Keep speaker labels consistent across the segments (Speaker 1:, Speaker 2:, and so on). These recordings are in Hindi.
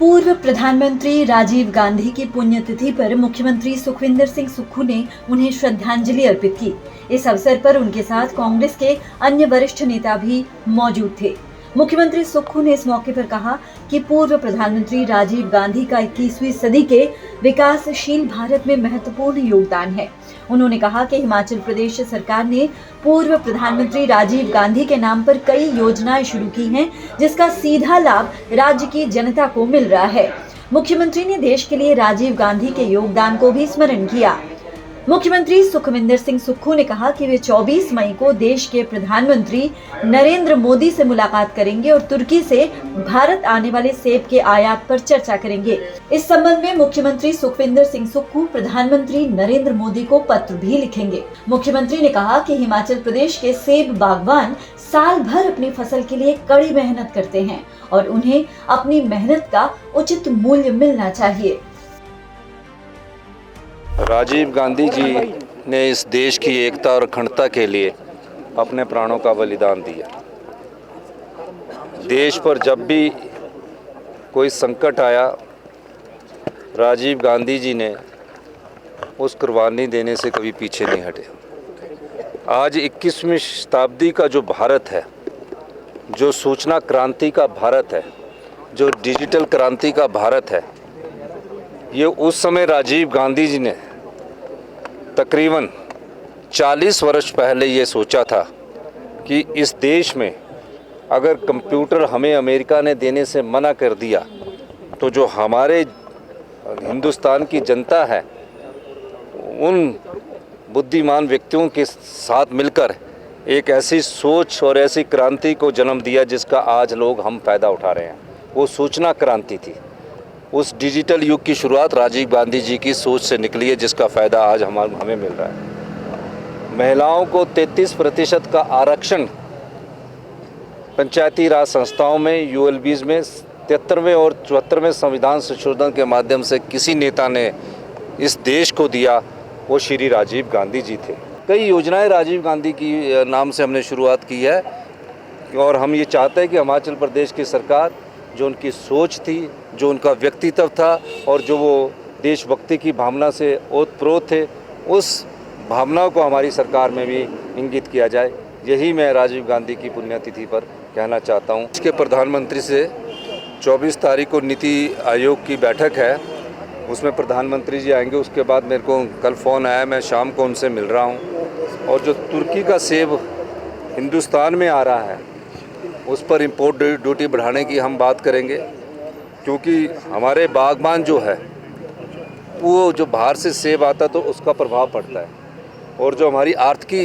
Speaker 1: पूर्व प्रधानमंत्री राजीव गांधी की पुण्यतिथि पर मुख्यमंत्री सुखविंदर सिंह सुक्खू ने उन्हें श्रद्धांजलि अर्पित की। इस अवसर पर उनके साथ कांग्रेस के अन्य वरिष्ठ नेता भी मौजूद थे। मुख्यमंत्री सुक्खू ने इस मौके पर कहा कि पूर्व प्रधानमंत्री राजीव गांधी का 21वीं सदी के विकासशील भारत में महत्वपूर्ण योगदान है। उन्होंने कहा कि हिमाचल प्रदेश सरकार ने पूर्व प्रधानमंत्री राजीव गांधी के नाम पर कई योजनाएं शुरू की हैं, जिसका सीधा लाभ राज्य की जनता को मिल रहा है। मुख्यमंत्री ने देश के लिए राजीव गांधी के योगदान को भी स्मरण किया। मुख्यमंत्री सुखविंदर सिंह सुक्खू ने कहा कि वे 24 मई को देश के प्रधानमंत्री नरेंद्र मोदी से मुलाकात करेंगे और तुर्की से भारत आने वाले सेब के आयात पर चर्चा करेंगे। इस संबंध में मुख्यमंत्री सुखविंदर सिंह सुक्खू प्रधानमंत्री नरेंद्र मोदी को पत्र भी लिखेंगे। मुख्यमंत्री ने कहा कि हिमाचल प्रदेश के सेब बागवान साल भर अपनी फसल के लिए कड़ी मेहनत करते हैं और उन्हें अपनी मेहनत का उचित मूल्य मिलना चाहिए।
Speaker 2: राजीव गांधी जी ने इस देश की एकता और अखंडता के लिए अपने प्राणों का बलिदान दिया। देश पर जब भी कोई संकट आया, राजीव गांधी जी ने उस कुर्बानी देने से कभी पीछे नहीं हटे। आज 21वीं शताब्दी का जो भारत है, जो सूचना क्रांति का भारत है, जो डिजिटल क्रांति का भारत है, ये उस समय राजीव गांधी जी ने तकरीबन 40 वर्ष पहले ये सोचा था कि इस देश में अगर कंप्यूटर हमें अमेरिका ने देने से मना कर दिया तो जो हमारे हिंदुस्तान की जनता है, उन बुद्धिमान व्यक्तियों के साथ मिलकर एक ऐसी सोच और ऐसी क्रांति को जन्म दिया जिसका आज लोग हम फ़ायदा उठा रहे हैं। वो सूचना क्रांति थी। उस डिजिटल युग की शुरुआत राजीव गांधी जी की सोच से निकली है, जिसका फ़ायदा आज हमें मिल रहा है। महिलाओं को 33% का आरक्षण पंचायती राज संस्थाओं में, यूएलबीज में 73वें और 74वें संविधान संशोधन के माध्यम से किसी नेता ने इस देश को दिया, वो श्री राजीव गांधी जी थे। कई योजनाएं राजीव गांधी की नाम से हमने शुरुआत की है और हम ये चाहते हैं कि हिमाचल प्रदेश की सरकार, जो उनकी सोच थी, जो उनका व्यक्तित्व था और जो वो देशभक्ति की भावना से ओतप्रोत थे, उस भावना को हमारी सरकार में भी इंगित किया जाए। यही मैं राजीव गांधी की पुण्यतिथि पर कहना चाहता हूँ। इसके प्रधानमंत्री से 24 तारीख को नीति आयोग की बैठक है, उसमें प्रधानमंत्री जी आएंगे। उसके बाद मेरे को कल फ़ोन आया, मैं शाम को उनसे मिल रहा हूँ। और जो तुर्की का सेब हिंदुस्तान में आ रहा है, उस पर इंपोर्ट ड्यूटी बढ़ाने की हम बात करेंगे, क्योंकि हमारे बागबान जो है, वो जो बाहर से सेब आता तो उसका प्रभाव पड़ता है। और जो हमारी आर्थिकी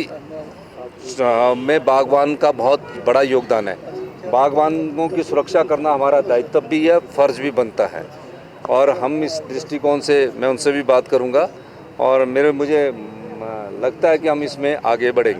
Speaker 2: में बागबान का बहुत बड़ा योगदान है। बागबानों की सुरक्षा करना हमारा दायित्व भी है, फ़र्ज़ भी बनता है। और हम इस दृष्टिकोण से मैं उनसे भी बात करूंगा और मुझे लगता है कि हम इसमें आगे बढ़ेंगे।